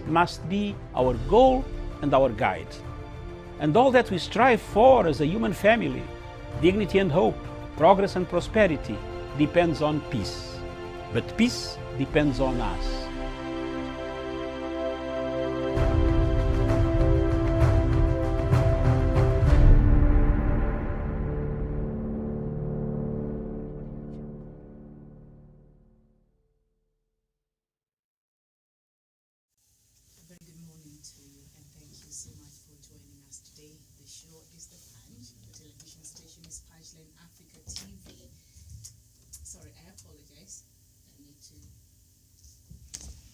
must be our goal and our guide. And all that we strive for as a human family, dignity and hope, progress and prosperity, depends on peace. But peace depends on us.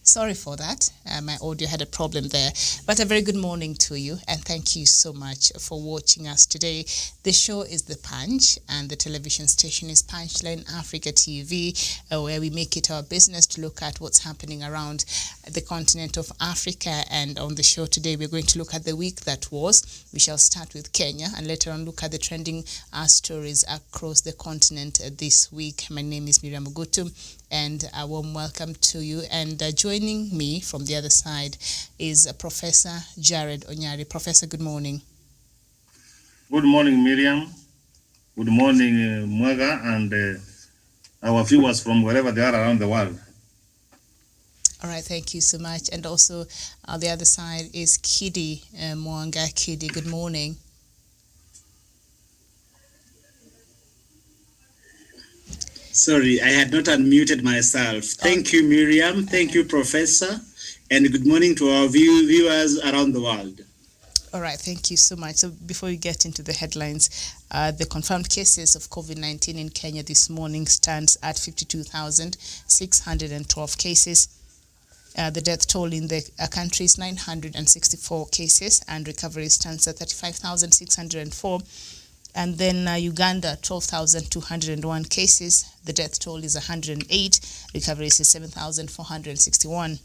Sorry for that. My audio had a problem there. But a very good morning to you, and thank you so much for watching us today. The show is The Punch, and the television station is Punchline Africa TV, where we make it our business to look at what's happening around the continent of Africa. And on the show today, we're going to look at the week that was. We shall start with Kenya, and later on look at the trending stories across the continent this week. My name is Miriam Mugutu, and a warm welcome to you. And joining me from the other side is Professor Jared Onyari. Professor, good morning. Good morning, Miriam. Good morning, Mwega, and our viewers from wherever they are around the world. All right, thank you so much. And also the other side is Kidi Mwanga. Kidi, good morning. Sorry, I had not unmuted myself. Thank you, Miriam. Thank you, Professor. And good morning to our viewers around the world. All right, thank you so much. So before we get into the headlines, the confirmed cases of COVID-19 in Kenya this morning stands at 52,612 cases. The death toll in the country is 964 cases, and recovery stands at 35,604. And then Uganda, 12,201 cases. The death toll is 108. Recovery is 7,461.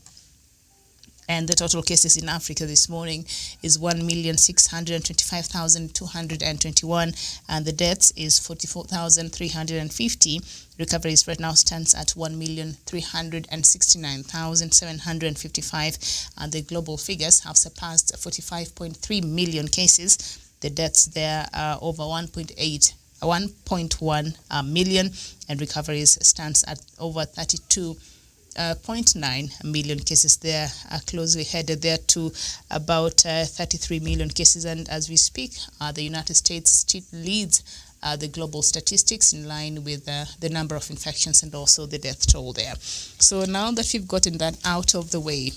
And the total cases in Africa this morning is 1,625,221. And the deaths is 44,350. Recovery right now stands at 1,369,755. And the global figures have surpassed 45.3 million cases. The deaths there are over 1.1 million, and recoveries stands at over 32.9 million cases. There are closely headed there to about 33 million cases. And as we speak, the United States still leads the global statistics in line with the number of infections and also the death toll there. So now that we've gotten that out of the way,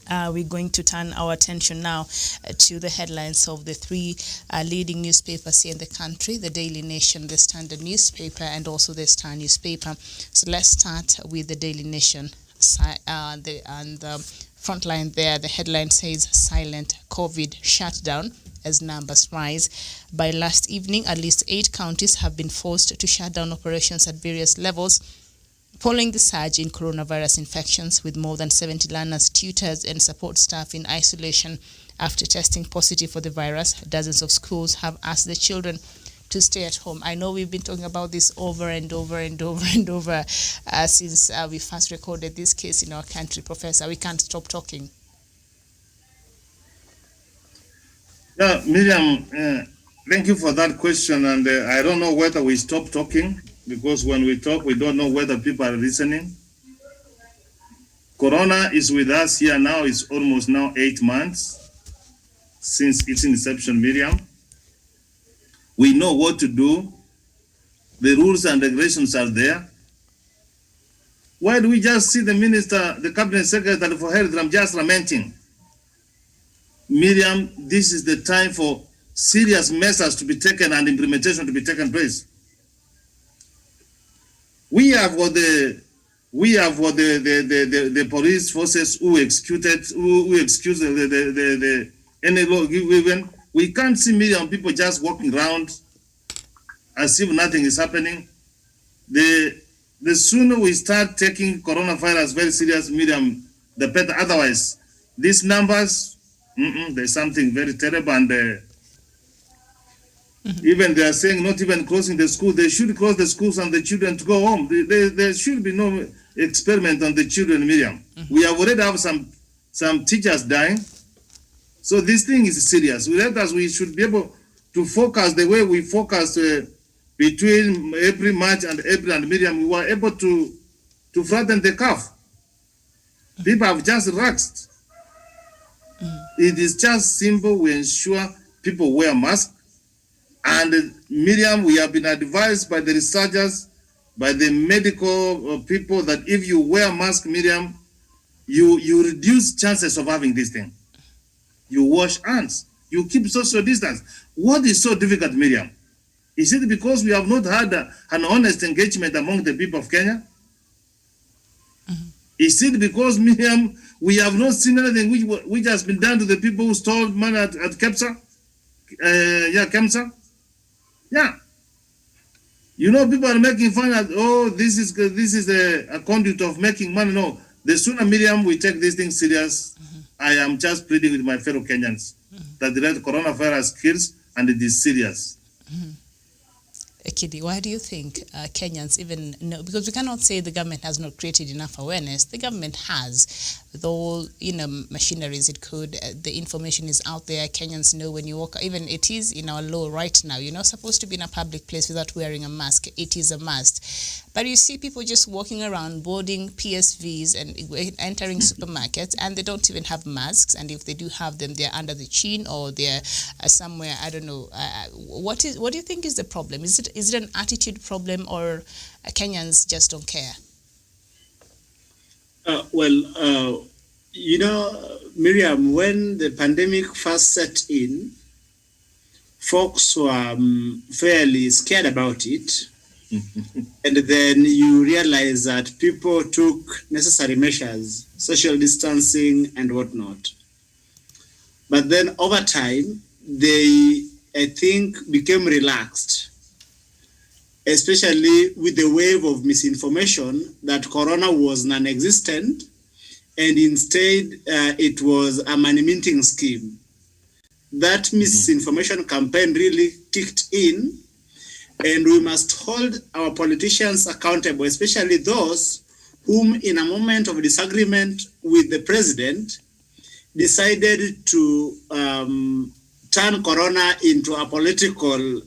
we're going to turn our attention now to the headlines of the three leading newspapers here in the country, the Daily Nation, the Standard newspaper, and also the Star newspaper. So let's start with the Daily Nation. And the front line there, the headline says, Silent COVID Shutdown as numbers rise. By last evening, at least 8 counties have been forced to shut down operations at various levels, following the surge in coronavirus infections, with more than 70 learners, tutors, and support staff in isolation after testing positive for the virus. Dozens of schools have asked the children to stay at home. I know we've been talking about this over and over and over and over since we first recorded this case in our country, Professor. We can't stop talking. Yeah, Miriam, thank you for that question. And I don't know whether we stop talking, because when we talk, we don't know whether people are listening. Corona is with us here now. It's almost now 8 months since its inception, Miriam. We know what to do. The rules and regulations are there. Why do we just see the minister, the cabinet secretary for health, I'm just lamenting? Miriam, this is the time for serious measures to be taken and implementation to be taken place. We have what the police forces who excused any law given. We can't see million people just walking around as if nothing is happening. The sooner we start taking coronavirus very serious, Miriam, the better. Otherwise, these numbers, there's something very terrible. And even they are saying not even closing the school. They should close the schools and the children to go home. There should be no experiment on the children, Miriam. We have already have some some teachers dying. So this thing is serious. We should be able to focus the way we focused between April, March, and April and Miriam. We were able to flatten the curve. People have just relaxed. It is just simple. We ensure people wear masks. And Miriam, we have been advised by the researchers, by the medical people, that if you wear a mask, Miriam, you reduce chances of having this thing. You wash hands. You keep social distance. What is so difficult, Miriam? Is it because we have not had an honest engagement among the people of Kenya? Is it because, Miriam, we have not seen anything which has been done to the people who stole money at KEMSA? KEMSA? Yeah. You know, people are making fun of, oh, this is a conduit of making money. No, the sooner, Miriam, we take this thing serious, I am just pleading with my fellow Kenyans that the coronavirus kills and it is serious. Ekidi, why do you think Kenyans even know? Because we cannot say the government has not created enough awareness. The government has, with all machineries it could. The information is out there. Kenyans know when you walk. Even it is in our law right now. You're not supposed to be in a public place without wearing a mask. It is a must. But you see people just walking around, boarding PSVs and entering supermarkets, and they don't even have masks. And if they do have them, they're under the chin or they're somewhere. I don't know. What do you think is the problem? Is it an attitude problem, or Kenyans just don't care? Miriam, when the pandemic first set in, folks were fairly scared about it. And then you realize that people took necessary measures, social distancing and whatnot. But then over time, they, I think, became relaxed, especially with the wave of misinformation that corona was non-existent, and instead it was a money-minting scheme. That misinformation campaign really kicked in, and we must hold our politicians accountable, especially those whom, in a moment of disagreement with the president, decided to turn corona into a political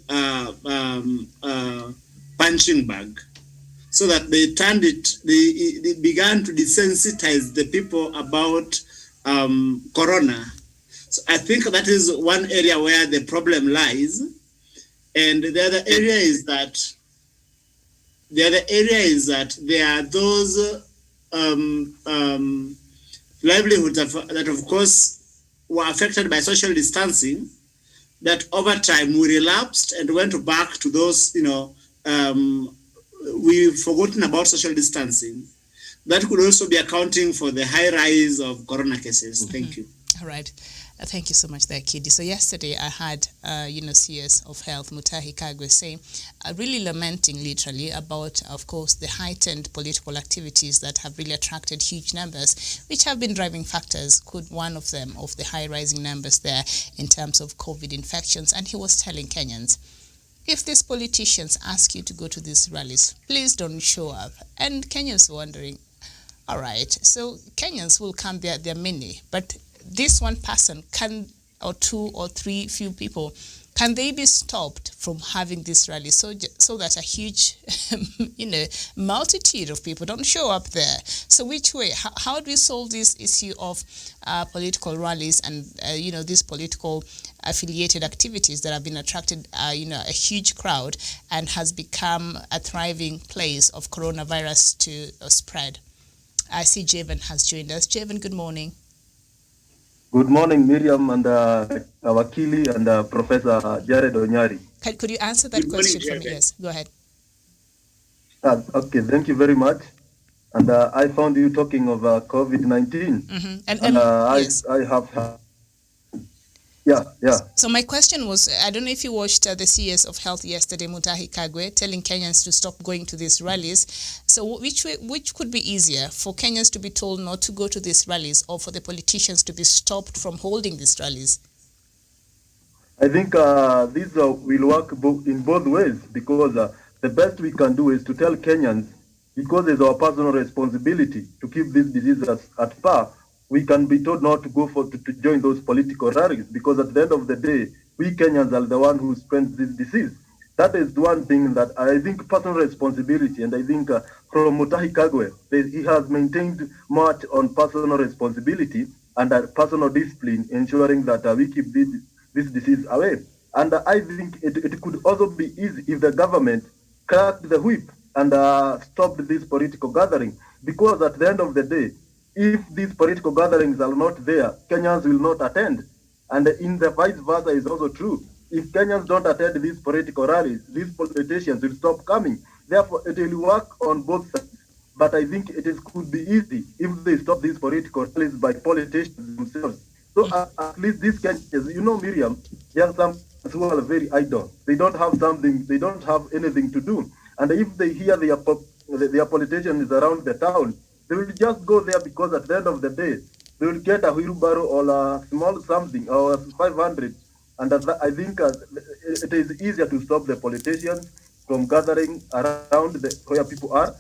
punching bag, so that they began to desensitize the people about corona. So I think that is one area where the problem lies. And the other area is that there are those livelihoods that of course were affected by social distancing, that over time we relapsed and went back to those, we've forgotten about social distancing. That could also be accounting for the high rise of corona cases. Thank you. All right. Thank you so much there, Kidi. So yesterday I had, CS of Health, Mutahi Kagwe, saying, really lamenting literally about, of course, the heightened political activities that have really attracted huge numbers, which have been driving factors, could one of them, of the high rising numbers there in terms of COVID infections. And he was telling Kenyans, if these politicians ask you to go to these rallies, please don't show up. And Kenyans were wondering, all right, so Kenyans will come there, they're many, but this one person or two or three few people, can they be stopped from having this rally so that a huge multitude of people don't show up there? So which way, how do we solve this issue of political rallies and these political affiliated activities that have been attracted a huge crowd and has become a thriving place of coronavirus to spread? I see Javen has joined us. Javen, good morning. Good morning, Miriam and Wakili and Professor Jared Onyari. Could you answer that question for me? Yes, go ahead. Okay, thank you very much. And I found you talking of COVID-19. Mm-hmm. And yes. I have. Yeah. So my question was, I don't know if you watched the CS of Health yesterday, Mutahi Kagwe, telling Kenyans to stop going to these rallies. So which could be easier, for Kenyans to be told not to go to these rallies, or for the politicians to be stopped from holding these rallies? I think these will work in both ways, because the best we can do is to tell Kenyans, because it's our personal responsibility to keep this disease at par, we can be told not to go to join those political rallies, because at the end of the day, we Kenyans are the one who spread this disease. That is one thing that I think personal responsibility, and I think from Mutahi Kagwe, he has maintained much on personal responsibility and personal discipline, ensuring that we keep this disease away. And I think it could also be easy if the government cracked the whip and stopped this political gathering, because at the end of the day, if these political gatherings are not there, Kenyans will not attend. And in the vice versa is also true. If Kenyans don't attend these political rallies, these politicians will stop coming. Therefore, it will work on both sides. But I think could be easy if they stop these political rallies by politicians themselves. So at least these Kenyans, Miriam, there are some who are very idle. They don't have something, they don't have anything to do. And if they hear their politicians around the town, they will just go there, because at the end of the day, they will get a wheelbarrow or a small something or 500. And I think it is easier to stop the politicians from gathering around where people are.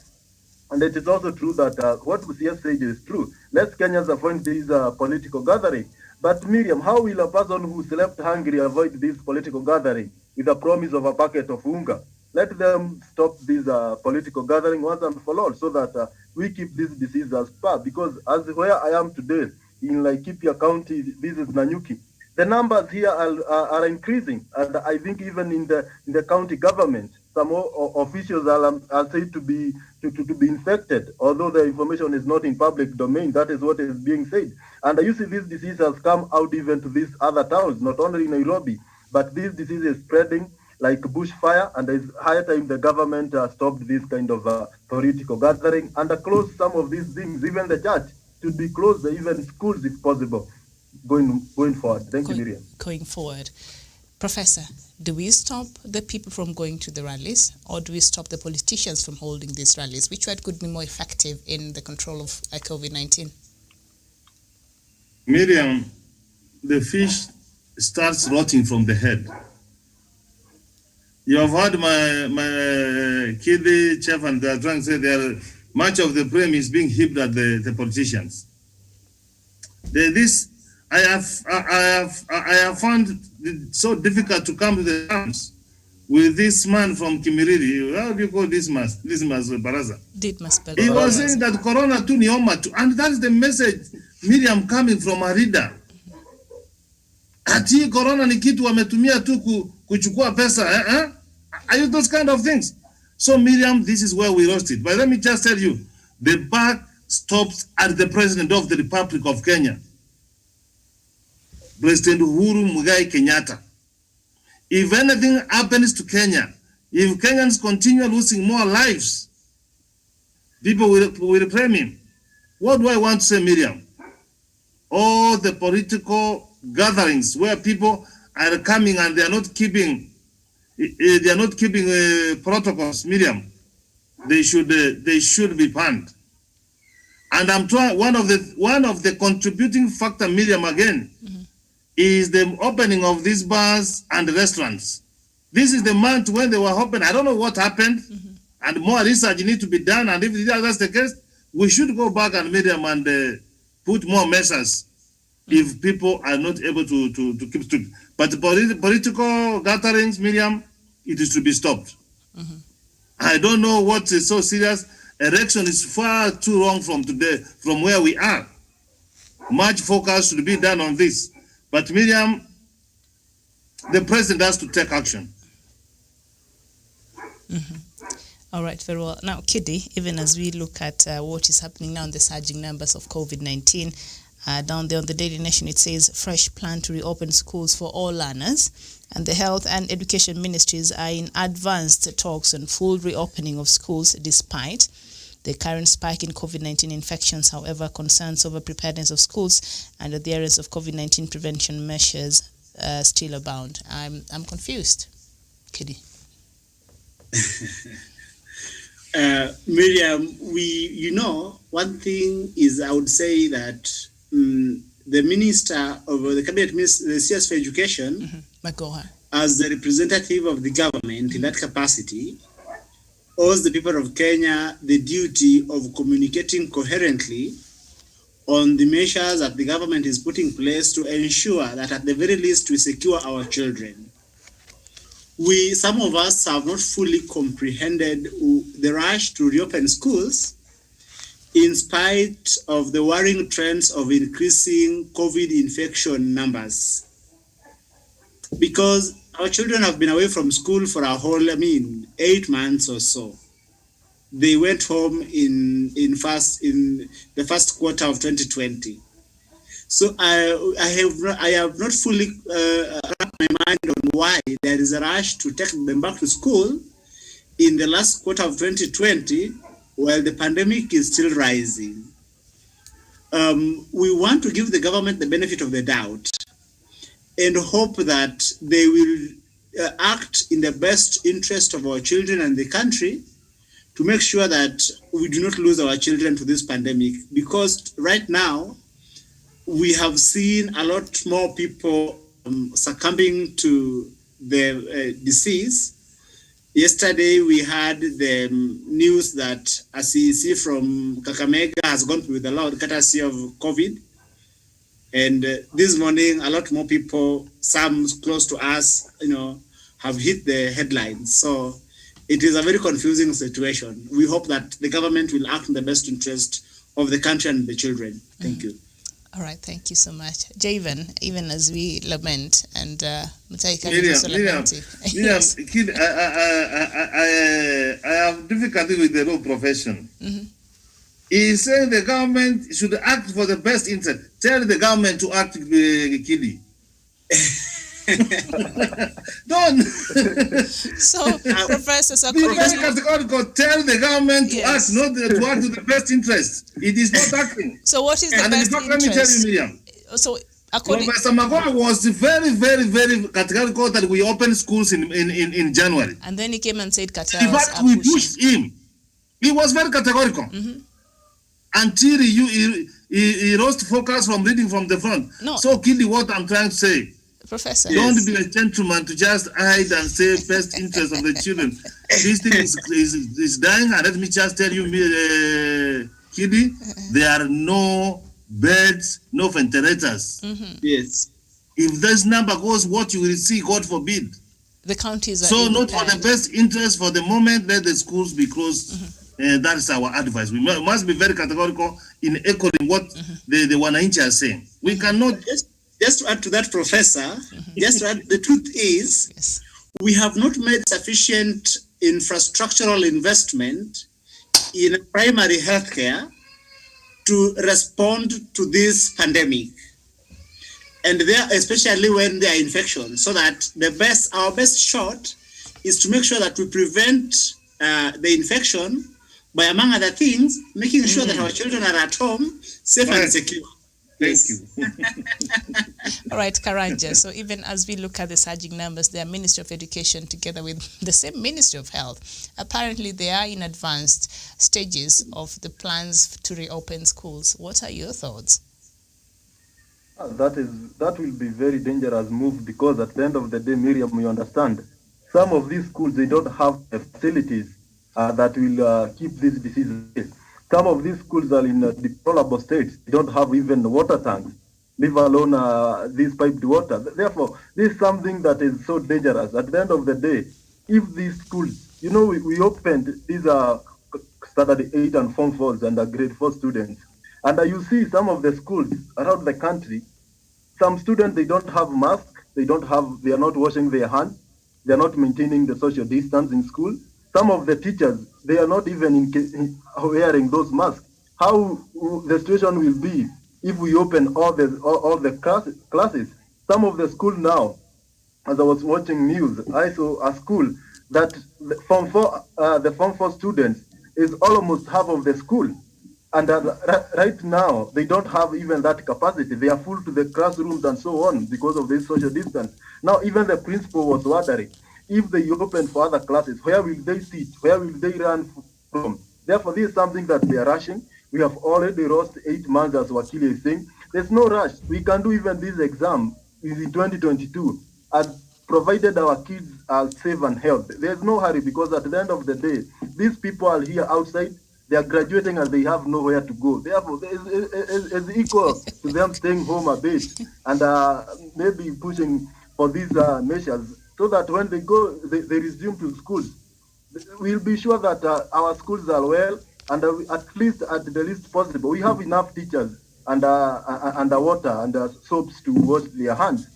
And it is also true that what Busia said is true. Let Kenyans avoid these political gathering. But Miriam, how will a person who slept hungry avoid this political gathering with a promise of a packet of unga? Let them stop this political gathering once and for all, so that we keep this disease as far. Because as where I am today, in Laikipia County, this is Nanyuki, the numbers here are increasing, and I think even in the county government, some officials are said to be infected, although the information is not in public domain. That is what is being said. And you see, this disease has come out even to these other towns, not only in Nairobi, but this disease is spreading like bushfire, and it's high time the government stopped this kind of political gathering and closed some of these things. Even the church should be closed, even schools if possible. Going forward. Thank you, Miriam. Going forward. Professor, do we stop the people from going to the rallies, or do we stop the politicians from holding these rallies? Which one could be more effective in the control of COVID-19? Miriam, the fish starts rotting from the head. You have heard my kid chef, and they are trying to say much of the blame is being heaped at the politicians. I have found it so difficult to come to the terms with this man from Kimiriri. How do you call this man? Baraza. He was saying that corona tu ni homa tu, and that's the message, Miriam, coming from a reader. Ati corona ni kitu wametumia tu kuchukua pesa. Are you those kind of things? So Miriam, this is where we lost it. But let me just tell you, the buck stops at the President of the Republic of Kenya, President Uhuru Muigai Kenyatta. If anything happens to Kenya, if Kenyans continue losing more lives, people will blame him. What do I want to say, Miriam? All the political gatherings where people are coming and they are not keeping protocols, Miriam, they should be banned. And I'm trying, one of the contributing factor, Miriam, again, is the opening of these bars and restaurants. This is the month when they were open. I don't know what happened, and more research needs to be done. And if that's the case, we should go back and Miriam and put more measures if people are not able to keep strict. But the political gatherings, Miriam, it is to be stopped. I don't know what is so serious. Election is far too long from today, from where we are. Much focus should be done on this. But Miriam, the president has to take action. All right, very well. Now, Kidi, even as we look at what is happening now in the surging numbers of COVID-19, down there on the Daily Nation, it says fresh plan to reopen schools for all learners. And the Health and Education Ministries are in advanced talks on full reopening of schools despite the current spike in COVID-19 infections. However, concerns over preparedness of schools and adherence of COVID-19 prevention measures still abound. I'm confused. Kidi. Miriam, one thing is, I would say that the Minister of the Cabinet Minister, the CS for Education, as the representative of the government in that capacity, owes the people of Kenya the duty of communicating coherently on the measures that the government is putting in place to ensure that at the very least we secure our children. Some of us have not fully comprehended the rush to reopen schools in spite of the worrying trends of increasing COVID infection numbers. Because our children have been away from school for 8 months or so. They went home in the first quarter of 2020. So I have not fully wrapped my mind on why there is a rush to take them back to school in the last quarter of 2020 while the pandemic is still rising. We want to give the government the benefit of the doubt and hope that they will act in the best interest of our children and the country to make sure that we do not lose our children to this pandemic. Because right now, we have seen a lot more people succumbing to the disease. Yesterday, we had the news that a CEC from Kakamega has gone with the Lord courtesy of COVID. And this morning, a lot more people, some close to us, have hit the headlines. So it is a very confusing situation. We hope that the government will act in the best interest of the country and the children. Thank you. All right, thank you so much. Javen, even as we lament, and Mutaika Miriam, Yes. kid, I have difficulty with the law profession. Mm-hmm. He's saying the government should act for the best interest. Tell the government to act, Kili. Don't. So, Professor Be very Sakuri, categorical. Tell the government to Yes. act, not to act to the best interest. It is not acting. so what is the And in best fact, let me tell you, interest? Miriam. So, according, Professor Magoha was very, very, very categorical that we open schools in January. and then he came and said In cartels fact, are we pushing. pushed him. He was very categorical. Mhm. Until he lost focus from reading from the front. No. So, Kili, what I'm trying to say, Professor. don't be a gentleman to just hide and say best interest of the children. This thing is dying, and let me just tell you, Kili, there are no beds, no ventilators. Yes. If this number goes, what you will see, God forbid. The counties are So in not for the hand. best interest for the moment, let the schools be closed. That is our advice. We must be very categorical in echoing what the Wananchi are saying. We cannot. Just to add to that, Professor, the truth is, Yes. we have not made sufficient infrastructural investment in primary healthcare to respond to this pandemic. And there, especially when there are infections, so that our best shot is to make sure that we prevent the infection by, among other things, making sure that our children are at home, safe Right. and secure. Thank Yes. you. All right, Karanja. So even as we look at the surging numbers, the Ministry of Education, together with the same Ministry of Health, apparently they are in advanced stages of the plans to reopen schools. What are your thoughts? That will be very dangerous move, because at the end of the day, Miriam, you understand, some of these schools, they don't have facilities that will keep this disease away. Some of these schools are in deplorable states. They don't have even water tanks, leave alone this piped water. Therefore, this is something that is so dangerous. At the end of the day, if these schools, we opened these standard 8 and Form 4s and grade 4 students, and you see some of the schools around the country, some students, they don't have masks, they are not washing their hands, they are not maintaining the social distance in school. Some of the teachers, they are not even wearing those masks. How the situation will be if we open all the classes? Some of the school now, as I was watching news, I saw a school that the Form 4 students is almost half of the school. And right now, they don't have even that capacity. They are full to the classrooms and so on because of this social distance. Now, even the principal was wondering, if they open for other classes, where will they sit? Where will they run from? Therefore, this is something that we are rushing. We have already lost 8 months, as Wakili is saying. There's no rush. We can do even this exam in 2022, and provided our kids are safe and healthy. There's no hurry, because at the end of the day, these people are here outside. They are graduating and they have nowhere to go. Therefore, it's equal to them staying home a bit and maybe pushing for these measures so that when they go, they resume to schools. We'll be sure that our schools are well, and at least at the least possible, we have enough teachers and water and soaps to wash their hands.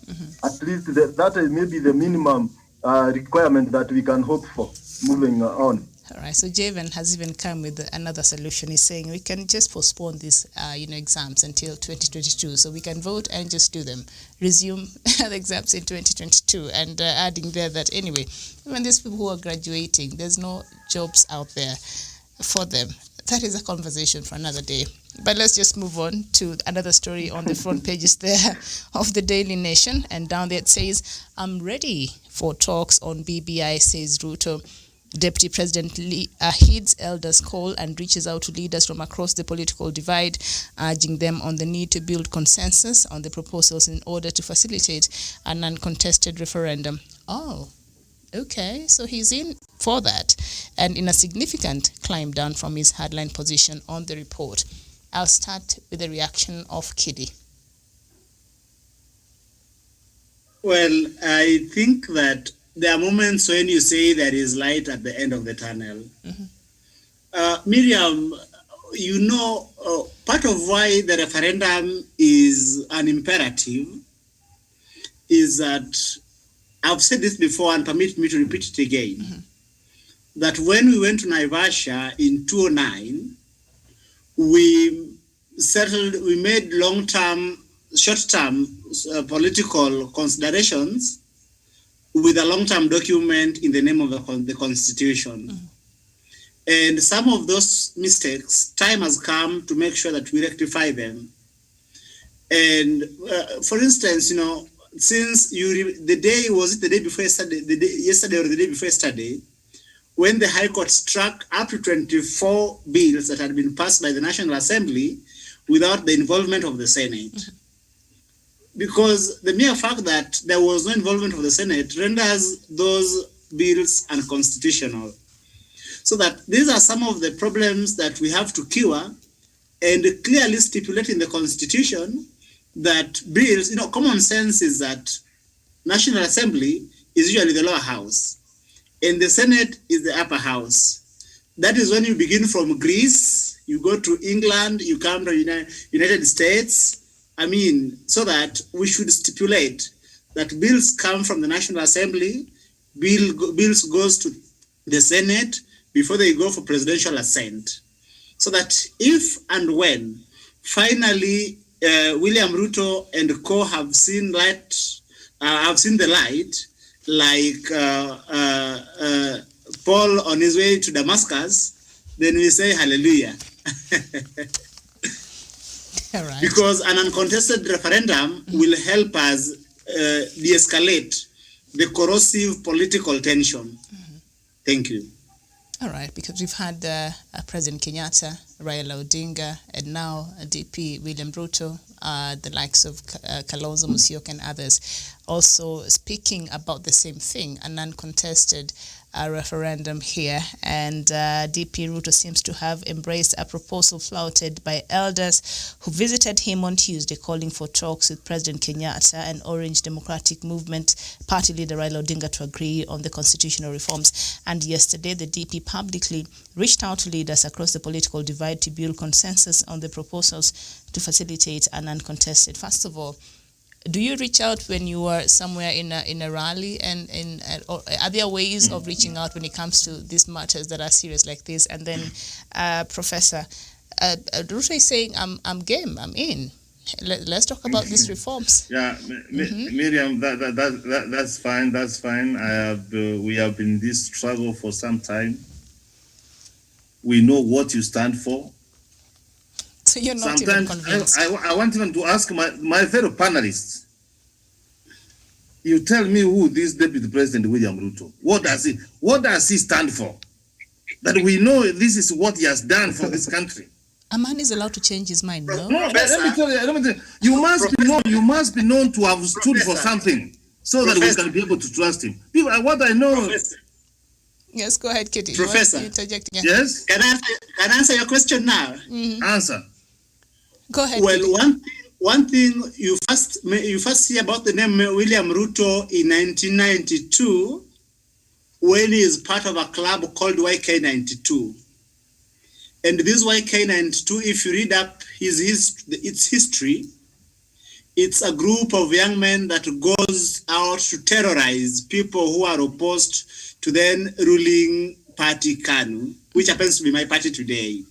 At least that is maybe the minimum requirement that we can hope for moving on. All right. So Javen has even come with another solution. He's saying we can just postpone these, exams until 2022, so we can vote and just do them. Resume the exams in 2022, and adding there that anyway, even these people who are graduating, there's no jobs out there for them. That is a conversation for another day. But let's just move on to another story on the front pages there of the Daily Nation, and down there it says, "I'm ready for talks on BBI," says Ruto. Deputy President heeds elders' call and reaches out to leaders from across the political divide, urging them on the need to build consensus on the proposals in order to facilitate an uncontested referendum. Oh, okay, so he's in for that, and in a significant climb down from his hardline position on the report. I'll start with the reaction of Kidi. Well, I think that there are moments when you say there is light at the end of the tunnel. Miriam, part of why the referendum is an imperative is that, I've said this before and permit me to repeat it again, that when we went to Naivasha in 2009, we made short-term political considerations with a long-term document in the name of the Constitution. And some of those mistakes, time has come to make sure that we rectify them. And for instance, since the day before yesterday or the day before yesterday, when the High Court struck up to 24 bills that had been passed by the National Assembly without the involvement of the Senate. Because the mere fact that there was no involvement of the Senate renders those bills unconstitutional. So that these are some of the problems that we have to cure, and clearly stipulate in the Constitution that bills, common sense is that National Assembly is usually the lower house, and the Senate is the upper house. That is when you begin from Greece, you go to England, you come to United States. So that we should stipulate that bills come from the National Assembly, bills goes to the Senate before they go for presidential assent. So that if and when finally William Ruto and co have seen the light, like Paul on his way to Damascus, then we say hallelujah. Right. Because an uncontested referendum will help us de-escalate the corrosive political tension. Thank you. All right, because we've had President Kenyatta, Raila Odinga, and now DP William Ruto, the likes of Kalonzo Musyoka and others, also speaking about the same thing, an uncontested referendum here, and DP Ruto seems to have embraced a proposal flouted by elders who visited him on Tuesday, calling for talks with President Kenyatta and Orange Democratic Movement party leader Raila Odinga to agree on the constitutional reforms. And yesterday, the DP publicly reached out to leaders across the political divide to build consensus on the proposals to facilitate an uncontested. First of all, do you reach out when you are somewhere in a rally, and or are there ways of reaching out when it comes to these matters that are serious like this? And then, Professor, Ruto is saying, "I'm game, I'm in. Let's talk about these reforms." Yeah, Miriam, that's fine. That's fine. We have been in this struggle for some time. We know what you stand for. So you're not even convinced. I want even to ask my fellow panelists. You tell me who this Deputy President William Ruto, what does he stand for? That we know this is what he has done for this country. A man is allowed to change his mind, no? No, let me tell you, you must be known to have stood for something so that we can be able to trust him. What I know, Yes, go ahead, Kitty. Professor. You interject again. Yes? Can I answer your question now? Answer. Go ahead, Well, Kitty. one thing you first see about the name William Ruto in 1992 when he is part of a club called YK92. And this YK92, if you read up its history, it's a group of young men that goes out to terrorize people who are opposed to then ruling party KANU, which happens to be my party today.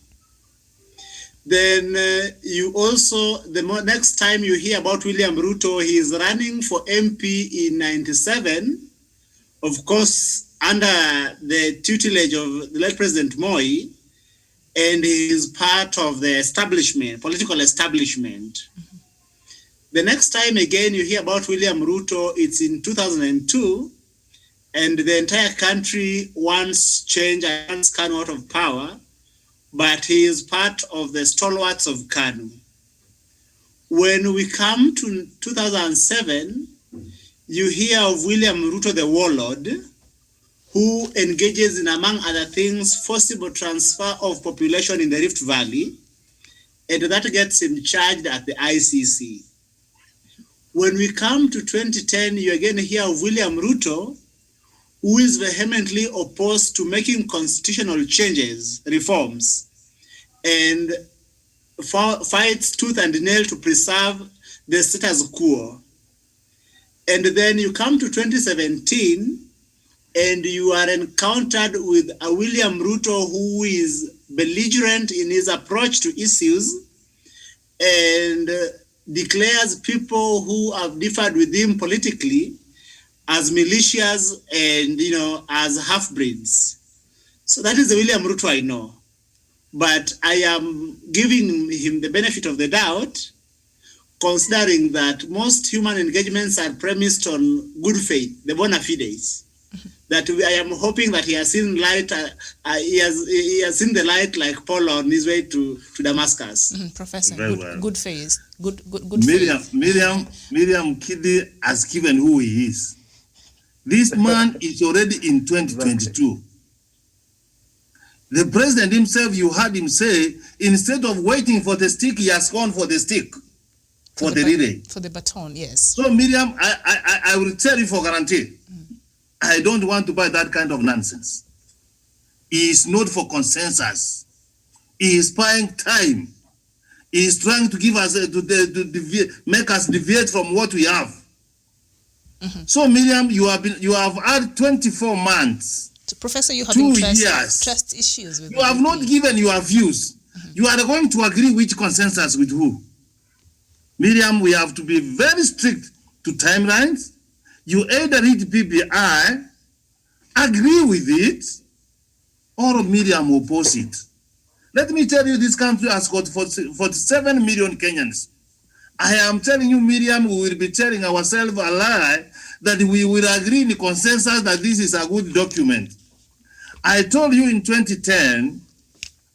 Then you also, next time you hear about William Ruto, he is running for MP in 97, of course, under the tutelage of the late President Moi, and he is part of the establishment, political establishment. The next time again you hear about William Ruto, it's in 2002, and the entire country wants change and wants KANU out of power, but he is part of the stalwarts of KANU. When we come to 2007, you hear of William Ruto, the warlord, who engages in, among other things, forcible transfer of population in the Rift Valley, and that gets him charged at the ICC. When we come to 2010, you again hear of William Ruto, who is vehemently opposed to making constitutional changes, reforms, and fights tooth and nail to preserve the status quo. And then you come to 2017, and you are encountered with a William Ruto who is belligerent in his approach to issues and declares people who have differed with him politically as militias and, as half-breeds. So that is the William Ruto I know. But I am giving him the benefit of the doubt, considering that most human engagements are premised on good faith, the bona fides. That I am hoping that he has seen light. He has seen the light like Paul on his way to Damascus. Professor, Very good face. Good Miriam, face. Miriam Kidi has given who he is. This man is already in 2022. The president himself, you heard him say, instead of waiting for the stick, he has gone for the stick, for the relay. For the baton, yes. So Miriam, I will tell you for guarantee, I don't want to buy that kind of nonsense. He is not for consensus. He is buying time. He is trying to give us, make us deviate from what we have. So Miriam, you have had 24 months. Professor, you have 2 years. trust issues with You have not given your views. You are going to agree which consensus with who? Miriam, we have to be very strict to timelines. You either read PPI, agree with it, or Miriam oppose it. Let me tell you, this country has got 47 million Kenyans. I am telling you, Miriam, we will be telling ourselves a lie that we will agree in the consensus that this is a good document. I told you in 2010,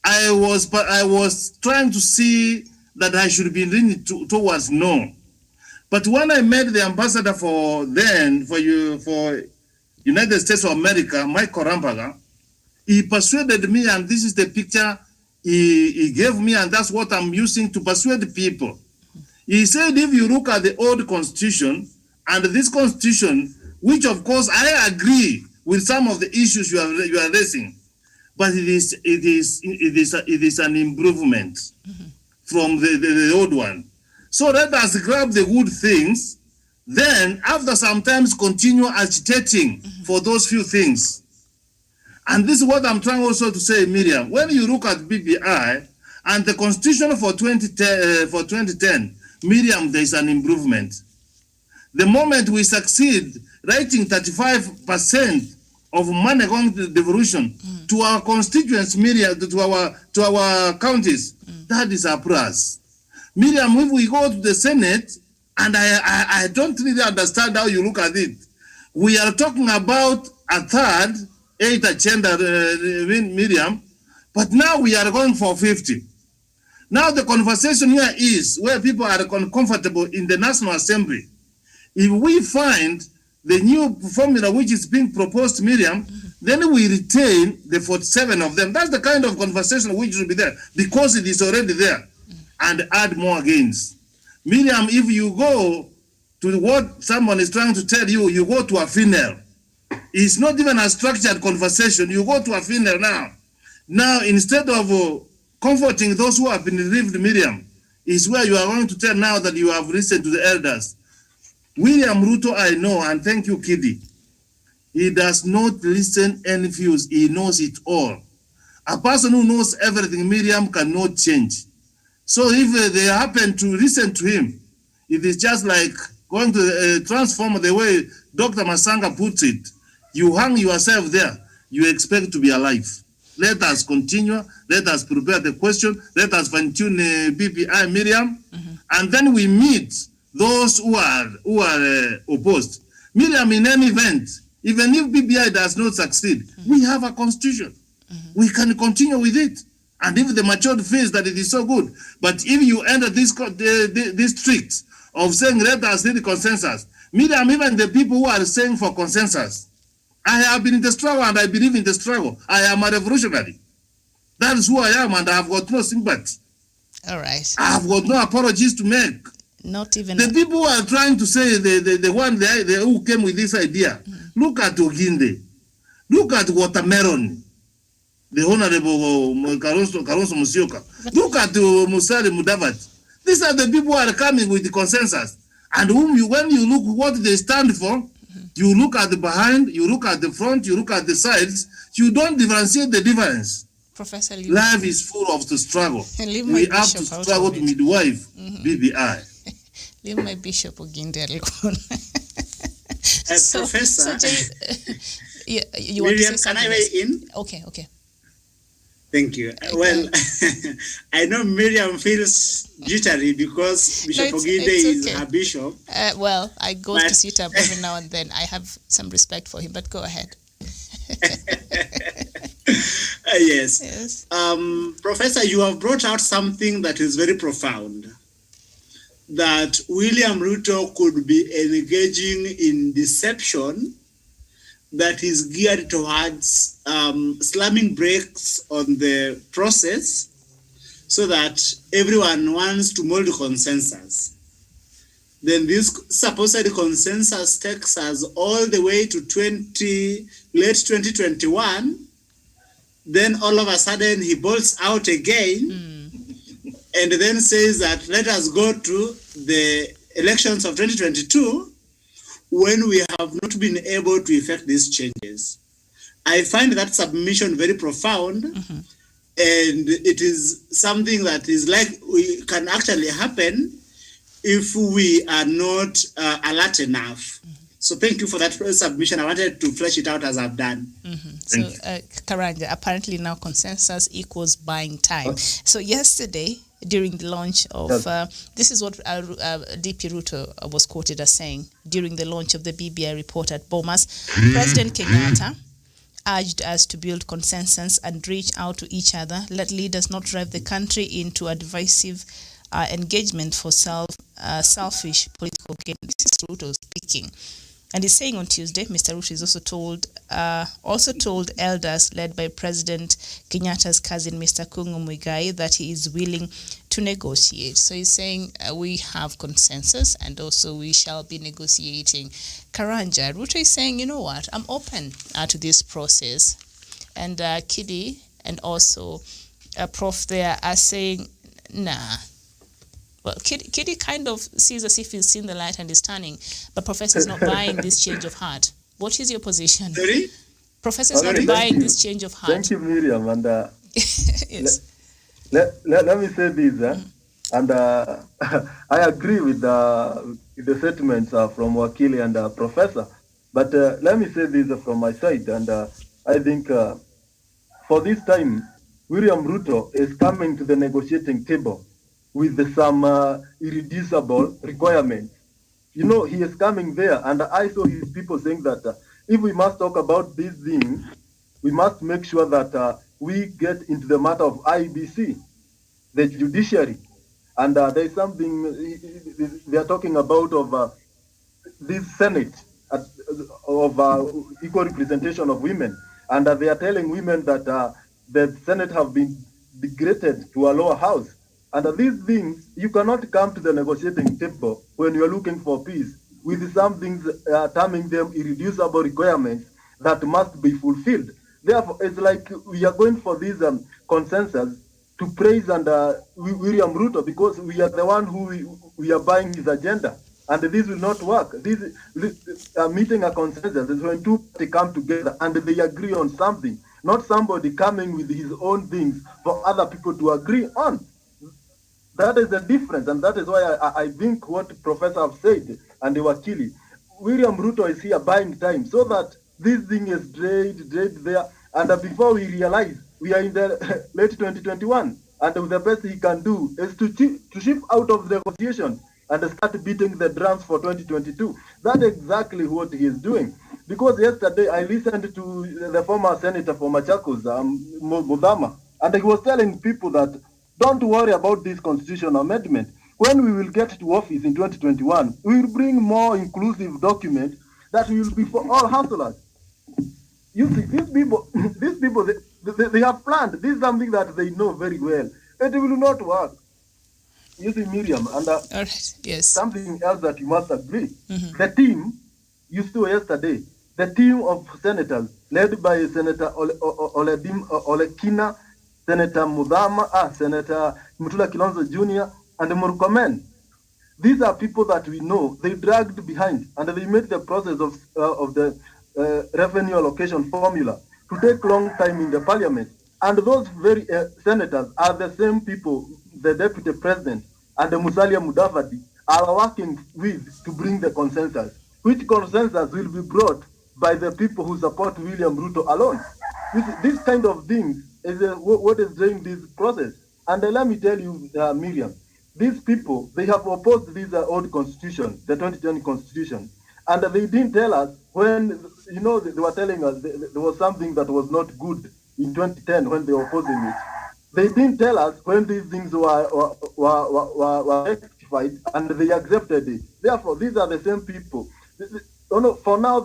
I was trying to see that I should be leaning towards no. But when I met the ambassador for United States of America, Mike Korampaga, he persuaded me, and this is the picture he gave me, and that's what I'm using to persuade people. He said, if you look at the old constitution and this constitution, which of course I agree with some of the issues you are raising, but it is an improvement from the old one. So let us grab the good things, then after sometimes continue agitating for those few things. And this is what I'm trying also to say, Miriam. When you look at BBI and the constitution for 2010, Miriam, there is an improvement. The moment we succeed writing 35% of money going to devolution to our constituents, Miriam, to our counties, that is a plus. Miriam, if we go to the Senate, and I don't really understand how you look at it, we are talking about a third, 8 agenda, Miriam, but now we are going for 50. Now the conversation here is where people are comfortable in the National Assembly. If we find the new formula which is being proposed, Miriam, then we retain the 47 of them. That's the kind of conversation which should be there because it is already there, and add more gains. Miriam, if you go to what someone is trying to tell you, you go to a funeral. It's not even a structured conversation. You go to a funeral now. Now, instead of comforting those who have been bereaved, Miriam, is where you are going to tell now that you have listened to the elders. William Ruto, I know, and thank you, Kidi. He does not listen any views. He knows it all. A person who knows everything, Miriam, cannot change. So if they happen to listen to him, it is just like going to transform the way Dr. Masanga puts it. You hang yourself there. You expect to be alive. Let us continue. Let us prepare the question. Let us fine-tune BPI, Miriam. And then we meet those who are opposed. Miriam, in any event, even if BBI does not succeed, we have a constitution. We can continue with it. And if the majority feels that it is so good, but if you enter this tricks of saying let us need consensus, Miriam, even the people who are saying for consensus, I have been in the struggle and I believe in the struggle. I am a revolutionary. That is who I am, and I have got no sympathy. All right. I have got no apologies to make. Not even the people who are trying to say the one who came with this idea. Look at Oginde. Look at Watermelon. The Honorable Kalonzo Musyoka. Look at Musalia Mudavadi. These are the people who are coming with the consensus. And when you look what they stand for, you look at the behind, you look at the front, you look at the sides, you don't differentiate the difference. Professor, life is full of the struggle. We have to struggle to midwife BBI. Leave my bishop Oginde alone. Professor, you want Miriam, to say can I weigh in? Okay. Thank you. Well, I know Miriam feels jittery because Bishop Oginde is her bishop. Well, I go to sit up every now and then. I have some respect for him, but go ahead. Yes. Professor, you have brought out something that is very profound, that William Ruto could be engaging in deception that is geared towards slamming brakes on the process so that everyone wants to mold consensus. Then this supposed consensus takes us all the way to late 2021. Then all of a sudden he bolts out again and then says that let us go to the elections of 2022 when we have not been able to effect these changes. I find that submission very profound, and it is something that is like we can actually happen if we are not alert enough. So thank you for that submission. I wanted to flesh it out as I've done. So, Karanja, apparently now consensus equals buying time. So yesterday, during the launch of, this is what DP Ruto was quoted as saying, during the launch of the BBI report at Bomas, President Kenyatta urged us to build consensus and reach out to each other, let leaders not drive the country into a divisive engagement for selfish political gain. This is Ruto speaking. And he's saying on Tuesday, Mr. Ruto is also told elders led by President Kenyatta's cousin, Mr. Kungu Muigai, that he is willing to negotiate. So he's saying we have consensus and also we shall be negotiating. Karanja, Ruto is saying, you know what, I'm open to this process. And Kidi and also Prof there are saying, nah. Well, Kidi kind of sees as if he's seen the light and is turning, but Professor is not buying this change of heart. What is your position? Sorry? Professor is not buying this change of heart. Thank you, Miriam. And yes. let me say this, and I agree with the statements from Wakili and Professor. But let me say this from my side, and I think for this time, William Ruto is coming to the negotiating table with some irreducible requirements. You know, he is coming there, and I saw his people saying that if we must talk about these things, we must make sure that we get into the matter of IBC, the judiciary. And there is something they are talking about of this Senate, of equal representation of women. and they are telling women that the Senate have been degraded to a lower house. And these things, you cannot come to the negotiating table when you are looking for peace with some things terming them irreducible requirements that must be fulfilled. Therefore, it's like we are going for this consensus to praise William Ruto because we are the one who we are buying his agenda. And this will not work. This meeting a consensus is when two parties come together and they agree on something, not somebody coming with his own things for other people to agree on. That is the difference, and that is why I think what Professor have said and they were killing. William Ruto is here buying time so that this thing is dragged there, and before we realize we are in the late 2021, and the best he can do is to shift out of the negotiation and start beating the drums for 2022. That's exactly what he is doing. Because yesterday I listened to the former senator for Machakos, Mudhama, and he was telling people that don't worry about this constitutional amendment. When we will get to office in 2021, we will bring more inclusive document that will be for all hustlers. You see, these people, they have planned. This is something that they know very well. It will not work. You see, Miriam, and All right. Yes. something else that you must agree. The team you saw yesterday, the team of senators led by Senator Olekina, Senator Mudhama, Senator Mutula Kilonzo Jr., and Murkomen. These are people that we know. They dragged behind and they made the process of the revenue allocation formula to take long time in the parliament. And those very senators are the same people the deputy president and the Musalia Mudavadi are working with to bring the consensus, which consensus will be brought by the people who support William Ruto alone. This kind of thing is what is doing this process. And let me tell you, Miriam, these people, they have opposed this old constitution, the 2020 constitution, and they didn't tell us when, you know, they were telling us there was something that was not good in 2010 when they were opposing it. They didn't tell us when these things were rectified and they accepted it. Therefore, these are the same people. For now,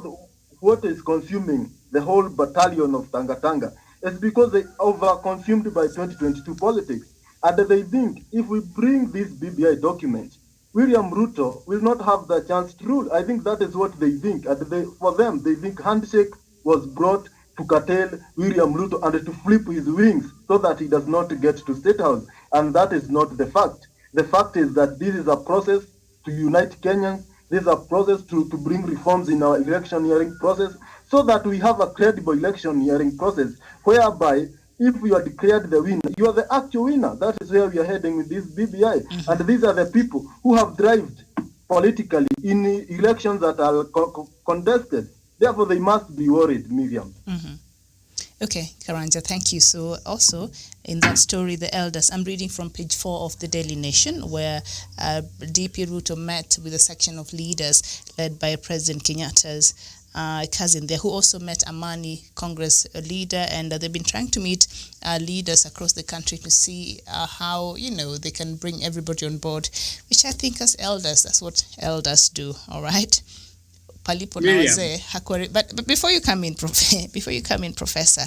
what is consuming the whole battalion of Tanga is because they over-consumed by 2022 politics. And they think if we bring this BBI document, William Ruto will not have the chance to rule. I think that is what they think. And for them, they think handshake was brought to curtail William Ruto and to flip his wings so that he does not get to State House. And that is not the fact. The fact is that this is a process to unite Kenyans. This is a process to bring reforms in our electioneering process so that we have a credible electioneering process whereby if you are declared the winner, you are the actual winner. That is where we are heading with this BBI. And these are the people who have thrived politically in elections that are contested. Therefore, they must be worried, Miriam. Okay, Karanja, thank you. So also in that story, the elders, I'm reading from page 4 of the Daily Nation, where DP Ruto met with a section of leaders led by President Kenyatta's cousin there, who also met Amani, Congress leader, and they've been trying to meet leaders across the country to see how, you know, they can bring everybody on board, which I think as elders, that's what elders do, all right? Palipo na wazee, but before you come in, Professor,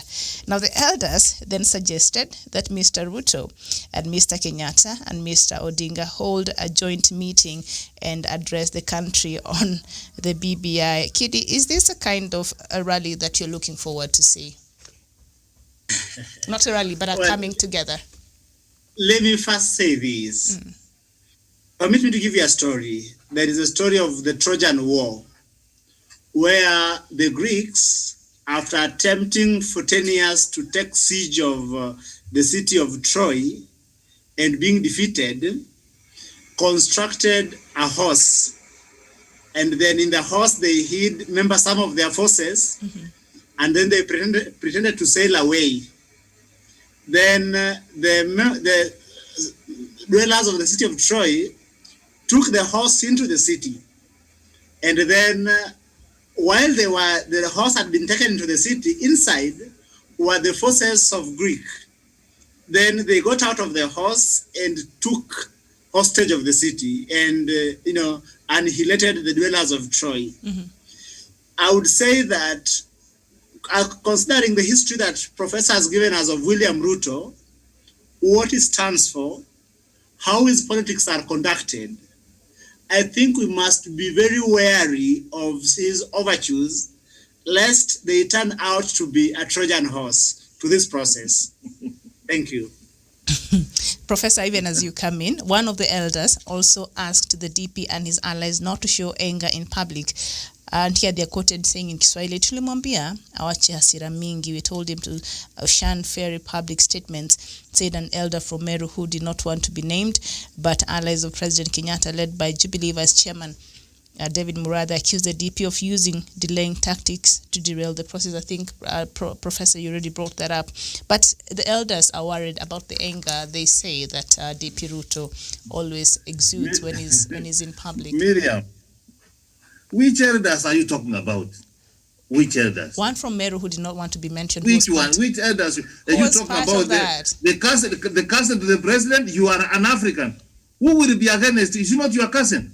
now the elders then suggested that Mr. Ruto and Mr. Kenyatta and Mr. Odinga hold a joint meeting and address the country on the BBI. Kidi, is this a kind of a rally that you're looking forward to see? Not a rally, but a coming together. Let me first say this. Permit me to give you a story. There is a story of the Trojan War, where the Greeks, after attempting for 10 years to take siege of the city of Troy and being defeated, constructed a horse. And then in the horse, they hid, some of their forces, and then they pretended to sail away. Then the dwellers of the city of Troy took the horse into the city. And then while the horse had been taken into the city, inside were the forces of Greek. Then they got out of the horse and took hostage of the city and, annihilated the dwellers of Troy. I would say that considering the history that Professor has given us of William Ruto, what it stands for, how his politics are conducted, I think we must be very wary of his overtures, lest they turn out to be a Trojan horse to this process. Thank you. Professor, even as you come in, one of the elders also asked the DP and his allies not to show anger in public. And here they are quoted saying in Kiswahili, tulimwambia awache hasira mingi. We told him to shun fairy public statements, said an elder from Meru who did not want to be named. But allies of President Kenyatta, led by Jubilee Vice Chairman David Murathe, accused the DP of using delaying tactics to derail the process. I think, Professor, you already brought that up. But the elders are worried about the anger they say that DP Ruto always exudes when he's in public. Miriam, which elders are you talking about? Which elders? One from Meru who did not want to be mentioned. Which one? Which elders are you talking about? The cousin to the president? You are an African. Who will be against? Is not your cousin?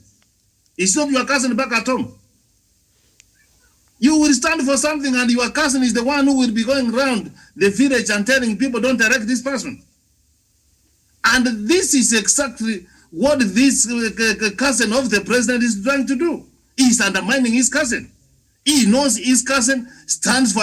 It's not your cousin back at home. You will stand for something and your cousin is the one who will be going around the village and telling people don't elect this person. And this is exactly what this cousin of the president is trying to do. He's undermining his cousin. He knows his cousin stands for